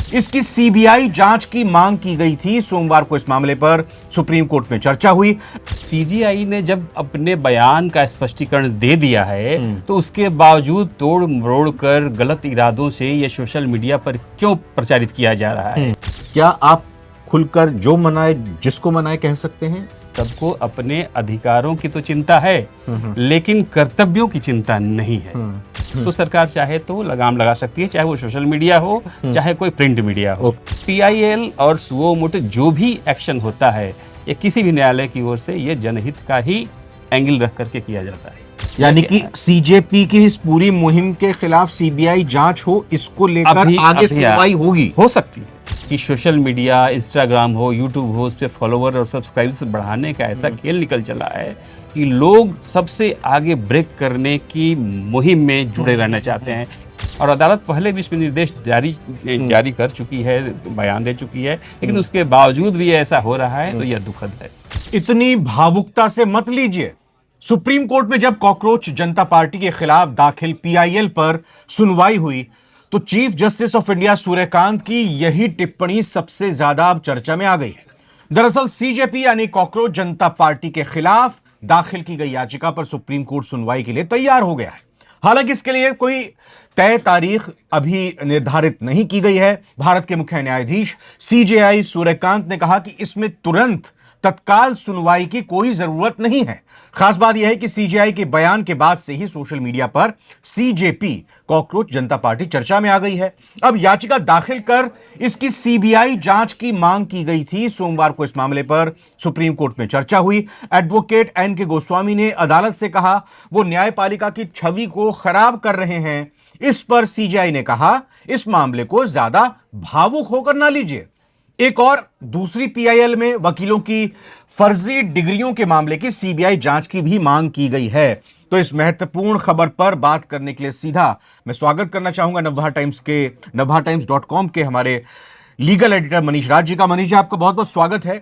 इसकी सीबीआई जांच की मांग की गई थी। सोमवार को इस मामले पर सुप्रीम कोर्ट में चर्चा हुई। सीजीआई ने जब अपने बयान का स्पष्टीकरण दे दिया है तो उसके बावजूद तोड़ मरोड़ कर गलत इरादों से ये सोशल मीडिया पर क्यों प्रचारित किया जा रहा है? क्या आप खुलकर जो मनाए जिसको मनाए कह सकते हैं? सबको अपने अधिकारों की तो चिंता है, लेकिन कर्तव्यों की चिंता नहीं है। तो सरकार चाहे तो लगाम लगा सकती है, चाहे वो सोशल मीडिया हो, चाहे कोई प्रिंट मीडिया हो। पीआईएल और सुओ मोटो जो भी एक्शन होता है, ये किसी भी न्यायालय की ओर से ये जनहित का ही एंगल रख करके किया जाता है। यानी कि सीजेपी की इस पूरी मुहिम के खिलाफ सीबीआई जांच हो, इसको लेकर आगे सुनवाई होगी। हो सकती है कि सोशल मीडिया, इंस्टाग्राम हो, यूट्यूब हो, उस पर फॉलोवर और सब्सक्राइबर्स बढ़ाने का ऐसा खेल निकल चला है कि लोग सबसे आगे ब्रेक करने की मुहिम में जुड़े रहना चाहते हैं। और अदालत पहले भी इसमें निर्देश जारी कर चुकी है, बयान दे चुकी है, लेकिन उसके बावजूद भी ऐसा हो रहा है तो यह दुखद है। इतनी भावुकता से मत लीजिए। सुप्रीम कोर्ट में जब कॉकरोच जनता पार्टी के खिलाफ दाखिल पीआईएल पर सुनवाई हुई तो chief justice of India Suryakant की यही टिप्पणी सबसे ज्यादा अब चर्चा में आ गई है। दरअसल सीजेपी यानी कॉकरोच जनता पार्टी के खिलाफ दाखिल की गई याचिका पर सुप्रीम कोर्ट सुनवाई के लिए तैयार हो गया है। हालांकि इसके लिए कोई तय तारीख अभी निर्धारित नहीं की गई है। भारत के मुख्य न्यायाधीश सीजेआई सूर्यकांत ने कहा कि इसमें तुरंत तत्काल सुनवाई की कोई जरूरत नहीं है। खास बात यह है कि सीजेआई के बयान के बाद से ही सोशल मीडिया पर सीजेपी कॉकरोच जनता पार्टी चर्चा में आ गई है। अब याचिका दाखिल कर इसकी सीबीआई जांच की मांग की गई थी। सोमवार को इस मामले पर सुप्रीम कोर्ट में चर्चा हुई। Advocate NK. गोस्वामी ने अदालत से कहा वो न्यायपालिका की छवि को खराब कर रहे हैं। इस पर सीजेआई ने कहा इस मामले को ज्यादा भावुक होकर ना लीजिए। एक और दूसरी पीआईएल में वकीलों की फर्जी डिग्रियों के मामले की सीबीआई जांच की भी मांग की गई है। तो इस महत्वपूर्ण खबर पर बात करने के लिए सीधा मैं स्वागत करना चाहूंगा navbharattimes.com के हमारे लीगल एडिटर मनीष राज जी का। मनीष जी, आपका बहुत बहुत स्वागत है।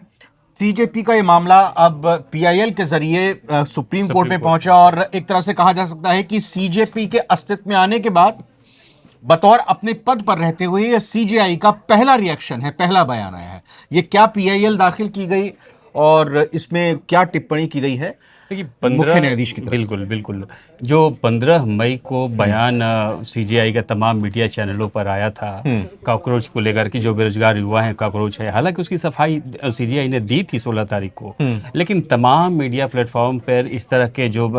सीजेपी का यह मामला अब पीआईएल के जरिए सुप्रीम कोर्ट में पहुंचा और एक तरह से कहा जा सकता है कि सीजेपी के अस्तित्व में आने के बाद बतौर अपने पद पर रहते हुए यह सीजेआई का पहला रिएक्शन है, पहला बयान आया है। ये क्या पीआईएल दाखिल की गई और इसमें क्या टिप्पणी की गई है मुख्य न्यायाधीश की तरफ? बिल्कुल जो 15 मई को बयान सीजीआई का तमाम मीडिया चैनलों पर आया था कॉकरोच को लेकर कि जो बेरोजगार युवा हैं कॉकरोच है, हालांकि उसकी सफाई सीजीआई ने दी थी 16 तारीख को, लेकिन तमाम मीडिया प्लेटफॉर्म पर इस तरह के जो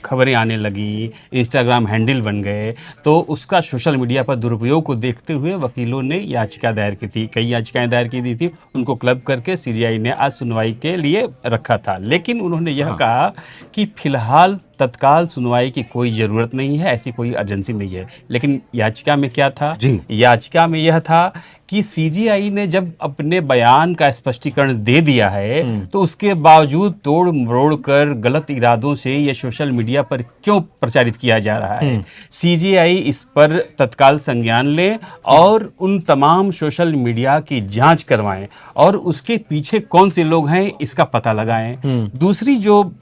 खबरें आने लगी, इंस्टाग्राम हैंडल बन गए, तो उसका सोशल मीडिया पर दुरुपयोग को देखते हुए वकीलों ने याचिका दायर की थी। कई याचिकाएं दायर की दी थी, उनको क्लब करके सीजीआई ने आज सुनवाई के लिए रखा था। लेकिन उन्होंने यह कहा कि फिलहाल तत्काल सुनवाई की कोई जरूरत नहीं है, ऐसी कोई अर्जेंसी नहीं है। लेकिन याचिका में क्या था? याचिका में यह था कि सीजीआई ने जब अपने बयान का स्पष्टीकरण दे दिया है तो उसके बावजूद तोड़ मरोड़ कर गलत इरादों से यह सोशल मीडिया पर क्यों प्रचारित किया जा रहा है। सीजीआई इस पर तत्काल संज्ञान ले और उन तमाम सोशल मीडिया की जांच करवाएं और उसके पीछे कौन से लोग हैं इसका पता लगाएं। दूसरी जो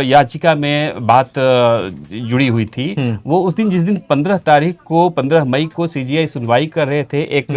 याचिका में बात जुड़ी हुई थी वो उस दिन जिस दिन 15 मई को सीजीआई सुनवाई कर रहे थे एक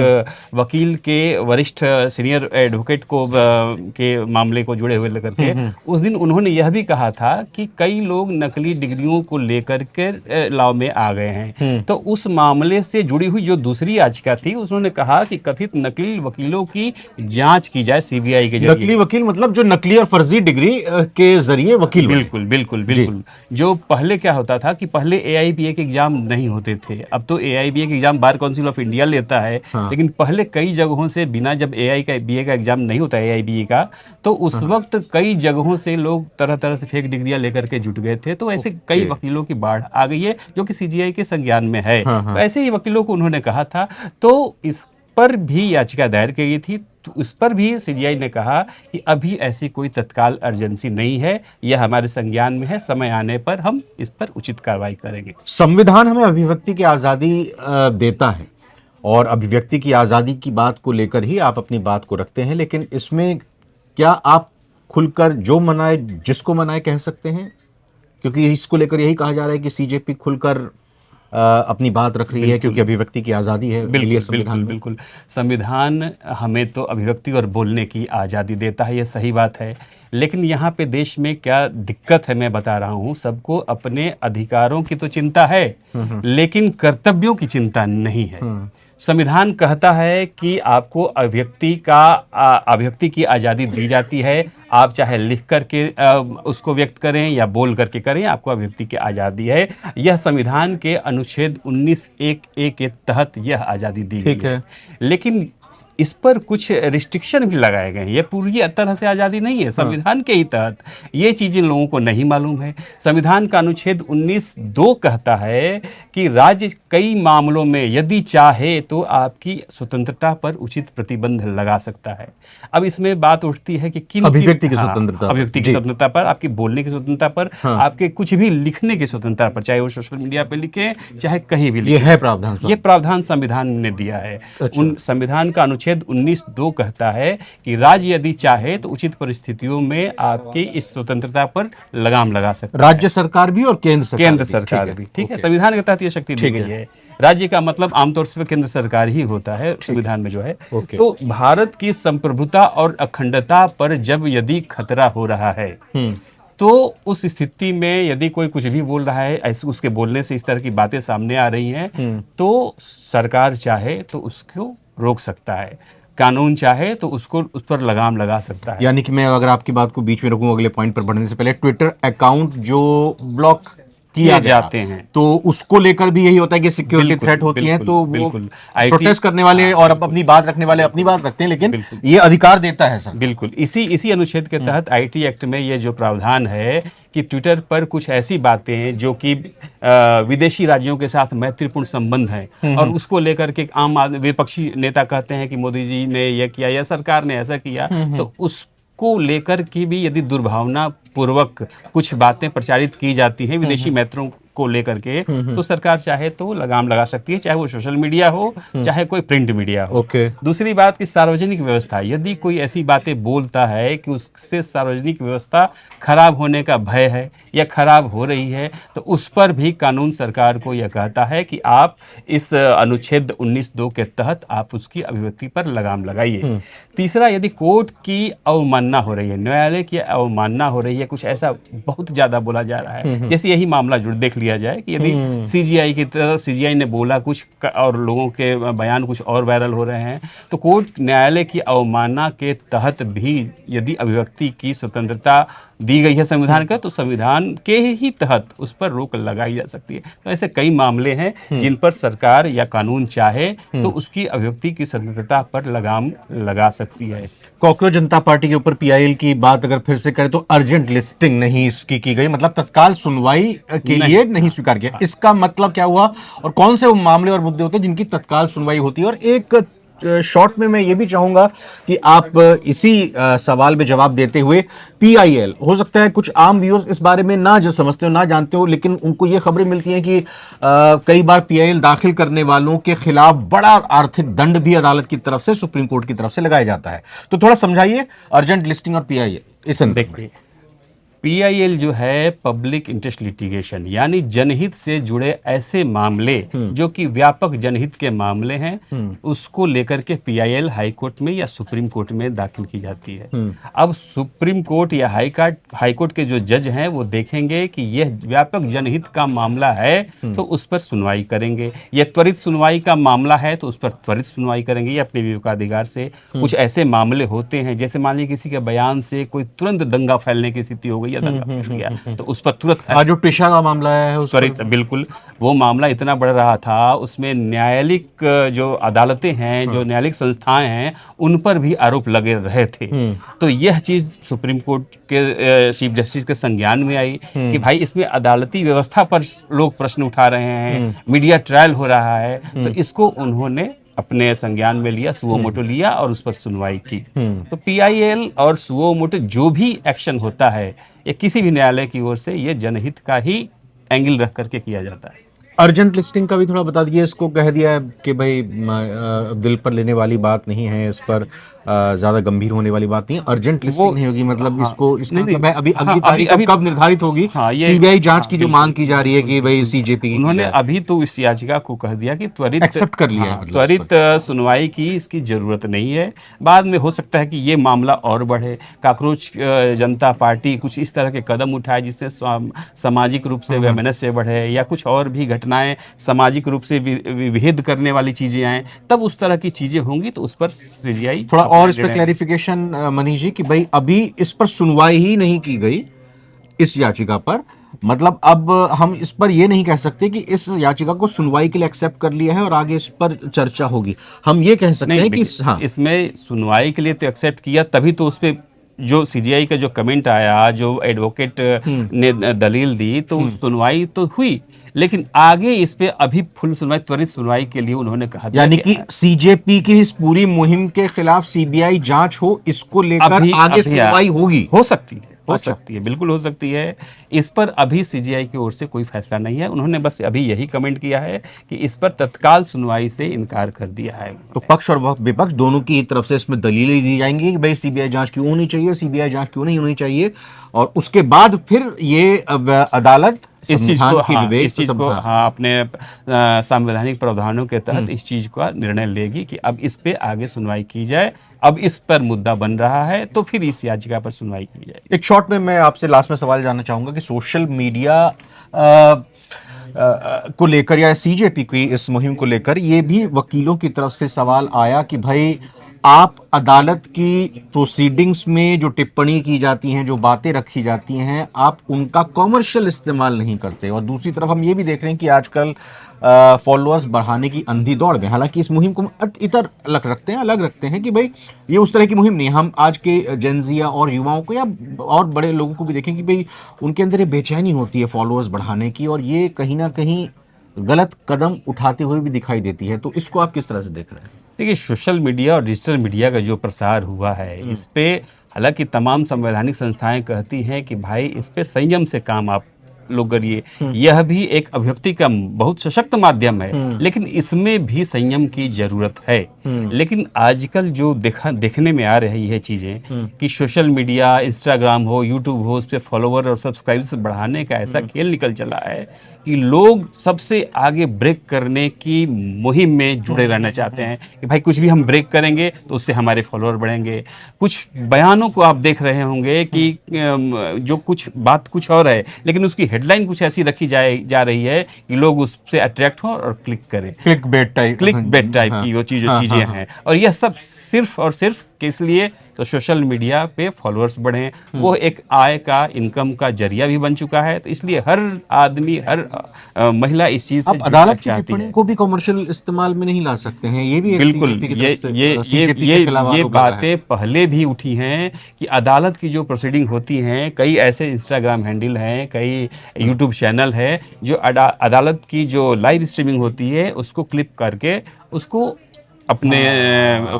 वकील के वरिष्ठ सीनियर एडवोकेट को के मामले को जुड़े हुए लेकर के, उस दिन उन्होंने यह भी कहा था कि कई लोग नकली डिग्रियों को लेकर के लॉ में आ गए हैं। तो उस मामले से जुड़ी हुई जो दूसरी याचिका थी उन्होंने कहा कि कथित नकली वकीलों की जांच की जाए सीबीआई के जरिए। नकली वकील मतलब जो नकली और फर्जी डिग्री के जरिए वकील। बिल्कुल। जो पहले क्या होता था कि पहले एआईबीए के एग्जाम नहीं होते थे, अब तो एआईबीए के exam bar council of India लेता है। लेकिन पहले कई जगहों से बिना, जब एआईबीए का एग्जाम नहीं होता एआईबीए का, तो उस वक्त कई जगहों से लोग तरह तरह से फेक डिग्रियां लेकर के जुट गए थे। तो ऐसे कई वकीलों की बाढ़ आ गई है जो कि सीजीआई के संज्ञान में है। तो ऐसे ही वकीलों को उन्होंने कहा था, तो इस पर भी याचिका दायर की गई थी। तो उस पर भी सीजीआई ने कहा कि अभी ऐसी कोई तत्काल अर्जेंसी नहीं है, यह हमारे संज्ञान में है, समय आने पर हम इस पर उचित कार्रवाई करेंगे। संविधान हमें अभिव्यक्ति की आज़ादी देता है और अभिव्यक्ति की आज़ादी की बात को लेकर ही आप अपनी बात को रखते हैं, लेकिन इसमें क्या आप खुलकर जो मनाए जिसको मनाए कह सकते हैं? क्योंकि इसको लेकर यही कहा जा रहा है कि सीजेपी खुलकर अपनी बात रख रही है, क्योंकि अभिव्यक्ति की आज़ादी है मिली है बिल्कुल संविधान बिल्कुल में। बिल्कुल। संविधान हमें तो अभिव्यक्ति और बोलने की आज़ादी देता है, ये सही बात है। लेकिन यहाँ पे देश में क्या दिक्कत है मैं बता रहा हूँ, सबको अपने अधिकारों की तो चिंता है, लेकिन कर्तव्यों की चिंता नहीं है। संविधान कहता है कि आपको अभिव्यक्ति की आज़ादी दी जाती है। आप चाहे लिख करके उसको व्यक्त करें या बोल करके करें, आपको अभिव्यक्ति की आज़ादी है। यह संविधान के अनुच्छेद 19(1)(a) के तहत यह आज़ादी दी ठीक गई है। है। लेकिन इस पर कुछ रिस्ट्रिक्शन भी लगाए गए हैं। ये पूरी तरह से आज़ादी नहीं है, संविधान के ही तहत। ये चीज़ें लोगों को नहीं मालूम है। संविधान का अनुच्छेद 19(2) कहता है कि राज्य कई मामलों में यदि चाहे तो आपकी स्वतंत्रता पर उचित प्रतिबंध लगा सकता है। अब इसमें बात उठती है कि अभिव्यक्ति की स्वतंत्रता पर। अभिव्यक्ति की जी। स्वतंत्रता पर, आपकी बोलने की स्वतंत्रता पर, आपके कुछ भी लिखने की स्वतंत्रता पर, चाहे वो सोशल मीडिया पे लिखें, चाहे कहीं भी ये लिखें। है प्रावधान। ये प्रावधान संविधान ने दिया है। उन संविधान का अनुच्छेद 19(2) कहता है कि राज्य यदि चाहे तो उचित परिस्थितियों में आपकी इस स्वतंत्रता पर लगाम लगा सकता है। राज्य सरकार भी और केंद्र सरकार केंद्र भी। सरकार ठीक भी, है। ठीक है। ओके। संविधान के तहत ये शक्ति दी ठीक गई है। है। राज्य का मतलब आमतौर से केंद्र सरकार ही होता है संविधान में जो है। ओके। तो भारत की संप्रभुता और अखंडता पर जब यदि खतरा हो रहा है, तो उस स्थिति में यदि कोई कुछ भी बोल रहा है, ऐसे उसके बोलने से इस तरह की बातें सामने आ रही हैं, तो सरकार चाहे तो उसको रोक सकता है, कानून चाहे तो उसको उस पर लगाम लगा सकता है। यानी कि मैं अगर आपकी बात को बीच में रखूं अगले पॉइंट पर बढ़ने से पहले, ट्विटर अकाउंट जो ब्लॉक किया किए जाते हैं, तो उसको लेकर भी यही होता है कि सिक्योरिटी बिल्कुल, थ्रेट होती है, बिल्कुल, तो वो बिल्कुल। प्रोटेस्ट करने वाले और अपनी बात रखने वाले अपनी बात रखते हैं, लेकिन ये अधिकार देता है सर। बिल्कुल। इसी अनुच्छेद के तहत आईटी एक्ट में ये जो प्रावधान है कि ट्विटर पर कुछ ऐसी बातें हैं जो कि विदेशी राज्यों के साथ मैत्रीपूर्ण संबंध हैं, और उसको लेकर के आम आदमी विपक्षी नेता कहते हैं कि मोदी जी ने यह किया या सरकार ने ऐसा किया, तो उसको लेकर के भी यदि दुर्भावना पूर्वक कुछ बातें प्रचारित की जाती हैं विदेशी मित्रों को लेकर के, तो सरकार चाहे तो लगाम लगा सकती है, चाहे वो सोशल मीडिया हो, चाहे कोई प्रिंट मीडिया हो। ओके। दूसरी बात कि सार्वजनिक व्यवस्था, यदि कोई ऐसी बातें बोलता है कि उससे सार्वजनिक व्यवस्था खराब होने का भय है या खराब हो रही है, तो उस पर भी कानून सरकार को यह कहता है कि आप इस अनुच्छेद 19(2) के तहत आप उसकी अभिव्यक्ति पर लगाम लगाइए। तीसरा, यदि कोर्ट की अवमानना हो रही है, न्यायालय की अवमानना हो रही है, कुछ ऐसा बहुत ज्यादा बोला जा रहा है, जैसे यही मामला जुड़ देख लिया जाए कि यदि सीजीआई की तरफ, सीजीआई ने बोला कुछ और लोगों के बयान कुछ और वायरल हो रहे हैं, तो कोर्ट न्यायालय की अवमानना के तहत भी यदि अभिव्यक्ति की स्वतंत्रता दी गई है संविधान का, तो संविधान के ही तहत उस पर रोक लगाई जा सकती है। तो ऐसे कई मामले हैं जिन पर सरकार या कानून चाहे तो उसकी अभिव्यक्ति की स्वतंत्रता पर लगाम लगा सकती है। कॉकरोच जनता पार्टी के ऊपर पीआईएल की बात अगर फिर से करें तो अर्जेंट लिस्टिंग नहीं इसकी की गई, मतलब तत्काल सुनवाई के लिए नहीं स्वीकार किया। इसका मतलब क्या हुआ और कौन से वो मामले और मुद्दे होते हैं जिनकी तत्काल सुनवाई होती है? और एक शॉर्ट में मैं ये भी चाहूंगा कि आप इसी सवाल में जवाब देते हुए, पीआईएल, हो सकता है कुछ आम व्यूअर्स इस बारे में ना जो समझते हो ना जानते हो, लेकिन उनको ये खबरें मिलती हैं कि कई बार पीआईएल दाखिल करने वालों के खिलाफ बड़ा आर्थिक दंड भी अदालत की तरफ से, सुप्रीम कोर्ट की तरफ से लगाया जाता है। तो थोड़ा समझाइए अर्जेंट लिस्टिंग और पीआईएल इस संदर्भ में। पीआईएल जो है पब्लिक इंटरेस्ट लिटिगेशन, यानी जनहित से जुड़े ऐसे मामले जो कि व्यापक जनहित के मामले हैं, उसको लेकर के पीआईएल हाई कोर्ट में या सुप्रीम कोर्ट में दाखिल की जाती है। अब सुप्रीम कोर्ट या हाई कोर्ट के जो जज हैं वो देखेंगे कि यह व्यापक जनहित का मामला है तो उस पर सुनवाई करेंगे, यह त्वरित सुनवाई का मामला है तो उस पर त्वरित सुनवाई करेंगे, ये अपने विवेकाधिकार से। कुछ ऐसे मामले होते हैं जैसे मान लीजिए किसी के बयान से कोई तुरंत दंगा फैलने की स्थिति हो गई, दंगा फैल गया, तो उस पर तुरंत जो टिशा का मामला है उस त्वरित, बिल्कुल, वो मामला इतना बढ़ रहा था, उसमें न्यायालयिक जो अदालतें हैं, जो न्यायालयिक संस्थाएं हैं, उन पर भी आरोप लगे रहे थे। तो यह चीज सुप्रीम कोर्ट के चीफ जस्टिस के संज्ञान में आई कि भाई इसमें अदालती व्यवस्था पर लोग प्रश्न उठा रहे हैं, मीडिया ट्रायल हो रहा है, तो इसको उन्होंने अपने संज्ञान में लिया, सुओ मोटो लिया और उस पर सुनवाई की। तो पीआईएल और सुओ मोटो जो भी एक्शन होता है ये किसी भी न्यायालय की ओर से ये जनहित का ही एंगल रख करके किया जाता है। अर्जेंट लिस्टिंग का भी थोड़ा बता दीजिए। इसको कह दिया है कि भाई दिल पर लेने वाली बात नहीं है, इस पर ज्यादा गंभीर होने वाली बात नहीं है, अर्जेंट लिस्टिंग नहीं होगी, मतलब हाँ, इसको इसका नहीं मतलब है अभी हाँ, अगली तारीख अभी कब निर्धारित होगी? हाँ ये सीबीआई जांच हाँ, की जो बिल्कुल मांग की जा रही है कि भाई सीजेपी की उन्होंने जाए, अभी तो इस याचिका को कह दिया कि त्वरित एक्सेप्ट कर लिया है, हाँ, मतलब त्वरित सुनवाई की इसकी जरूरत नहीं है। बाद में हो सकता है कि ये मामला और बढ़े, काकरोच जनता पार्टी कुछ इस तरह के कदम उठाए जिससे सामाजिक रूप से वैमनस्य बढ़े या कुछ और भी घटनाएं सामाजिक रूप से विभेद करने वाली चीजें आए, तब उस तरह की चीजें होंगी तो उस पर सीजीआई थोड़ा और इस पर क्लैरिफिकेशन मनीष जी कि भाई अभी इस पर सुनवाई ही नहीं की गई इस याचिका पर, मतलब अब हम इस पर ये नहीं कह सकते कि इस याचिका को सुनवाई के लिए एक्सेप्ट कर लिया है और आगे इस पर चर्चा होगी। हम ये कह सकते हैं कि हाँ, इसमें सुनवाई के लिए तो एक्सेप्ट किया, तभी तो उस पे जो सीजीआई का जो कमेंट आया, जो एडवोकेट ने दलील दी, तो सुनवाई तो हुई, लेकिन आगे इस पे अभी फुल सुनवाई, त्वरित सुनवाई के लिए उन्होंने कहा दिया यानी कि सीजेपी की इस पूरी मुहिम के खिलाफ सीबीआई जांच हो, इसको लेकर आगे सुनवाई होगी, हो सकती है, हो अच्छा। सकती है, बिल्कुल हो सकती है। इस पर अभी सीजीआई की ओर से कोई फैसला नहीं है, उन्होंने बस अभी यही कमेंट किया है कि इस पर तत्काल सुनवाई से इनकार कर दिया है। तो पक्ष और विपक्ष दोनों की तरफ से इसमें दलीलें दी जाएंगी कि भाई सीबीआई जांच क्यों होनी चाहिए, सीबीआई जांच क्यों नहीं होनी चाहिए, और उसके बाद फिर ये अदालत इस चीज को इस चीज को अपने संवैधानिक प्रावधानों के तहत इस चीज का निर्णय लेगी कि अब इस पे आगे सुनवाई की जाए। अब इस पर मुद्दा बन रहा है तो फिर इस याचिका पर सुनवाई की जाएगी। एक शॉर्ट में मैं आपसे लास्ट में सवाल जानना चाहूंगा कि सोशल मीडिया को लेकर या सीजेपी की इस मुहिम को लेकर ये भी वकीलों की तरफ से सवाल आया कि भाई आप अदालत की प्रोसीडिंग्स में जो टिप्पणी की जाती हैं, जो बातें रखी जाती हैं, आप उनका कॉमर्शियल इस्तेमाल नहीं करते। और दूसरी तरफ हम ये भी देख रहे हैं कि आजकल फॉलोअर्स बढ़ाने की अंधी दौड़ में, हालांकि इस मुहिम को इतर अलग रखते हैं कि भाई ये उस तरह की मुहिम नहीं, हम आज के जेनजिया और युवाओं को या और बड़े लोगों को भी देखें कि भाई उनके अंदर ये बेचैनी होती है फॉलोअर्स बढ़ाने की, और ये कहीं ना कहीं गलत कदम उठाते हुए भी दिखाई देती है। तो इसको आप किस तरह से देख रहे हैं? देखिए, सोशल मीडिया और डिजिटल मीडिया का जो प्रसार हुआ है, इस पे हालांकि तमाम संवैधानिक संस्थाएं कहती हैं कि भाई इस पे संयम से काम आप लोग करिए, यह भी एक अभिव्यक्ति का बहुत सशक्त माध्यम है, लेकिन इसमें भी संयम की जरूरत है। लेकिन आजकल जो देखने में आ रही है चीजें कि सोशल मीडिया, इंस्टाग्राम हो, यूट्यूब हो, उस पर फॉलोवर और सब्सक्राइबर्स बढ़ाने का ऐसा खेल निकल चला है कि लोग सबसे आगे ब्रेक करने की मुहिम में जुड़े रहना चाहते हैं कि भाई कुछ भी हम ब्रेक करेंगे तो उससे हमारे फॉलोअर बढ़ेंगे। कुछ बयानों को आप देख रहे होंगे कि जो कुछ बात कुछ और है, लेकिन उसकी हेडलाइन कुछ ऐसी रखी जा रही है कि लोग उससे अट्रैक्ट हों और क्लिक करें। क्लिक बेट टाइप की वो चीजें हैं, और यह सब सिर्फ और सिर्फ किस लिए? तो सोशल मीडिया पे फॉलोअर्स बढ़े, वो एक आय का, इनकम का जरिया भी बन चुका है। तो इसलिए हर आदमी, हर महिला इस चीज से अदालत की टिप्पणी को भी कमर्शियल इस्तेमाल में नहीं ला सकते हैं, ये भी बिल्कुल ये बातें पहले भी उठी हैं कि अदालत की जो प्रोसीडिंग होती हैं, कई ऐसे इंस्टाग्राम हैंडल हैं, कई यूट्यूब चैनल है जो अदालत की जो लाइव स्ट्रीमिंग होती है उसको क्लिप करके उसको अपने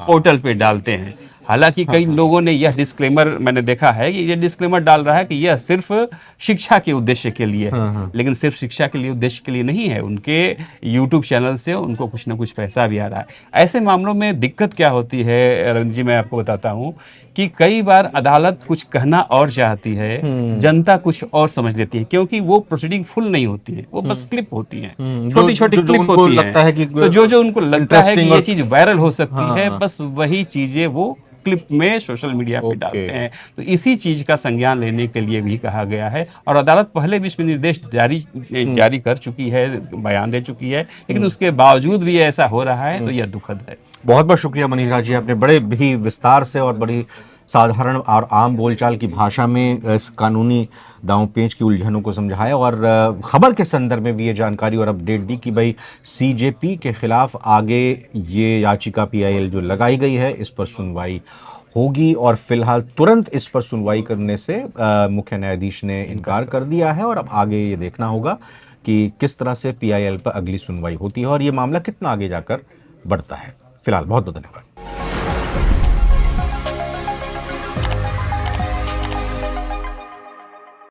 पोर्टल पे डालते हैं। हालांकि कई लोगों ने यह डिस्क्लेमर, मैंने देखा है कि यह डिस्क्लेमर डाल रहा है कि यह सिर्फ शिक्षा के उद्देश्य के लिए है, लेकिन सिर्फ शिक्षा के लिए उद्देश्य के लिए नहीं है। उनके यूट्यूब चैनल से उनको कुछ ना कुछ पैसा भी आ रहा है। ऐसे मामलों में दिक्कत क्या होती है रंग जी, मैं आपको बताता हूँ कि कई बार अदालत कुछ कहना और चाहती है, जनता कुछ और समझ लेती है, क्योंकि वो प्रोसीडिंग फुल नहीं होती है, वो बस क्लिप होती है, छोटी छोटी क्लिप होती है। तो जो उनको लगता है कि ये चीज वायरल हो सकती है, बस वही चीजें वो क्लिप में सोशल मीडिया पे डालते हैं। तो इसी चीज का संज्ञान लेने के लिए भी कहा गया है, और अदालत पहले भी इसमें निर्देश जारी कर चुकी है, बयान दे चुकी है, लेकिन उसके बावजूद भी ऐसा हो रहा है, तो यह दुखद है। बहुत बहुत शुक्रिया मनीषा जी, आपने बड़े भी विस्तार से और बड़ी साधारण और आम बोलचाल की भाषा में इस कानूनी दांव पेंच की उलझनों को समझाया, और खबर के संदर्भ में भी ये जानकारी और अपडेट दी कि भाई सीजेपी के खिलाफ आगे ये याचिका पीआईएल जो लगाई गई है, इस पर सुनवाई होगी, और फिलहाल तुरंत इस पर सुनवाई करने से मुख्य न्यायाधीश ने इनकार कर दिया है। और अब आगे ये देखना होगा कि किस तरह से पीआईएल पर अगली सुनवाई होती है और ये मामला कितना आगे जाकर बढ़ता है। फिलहाल बहुत बहुत धन्यवाद।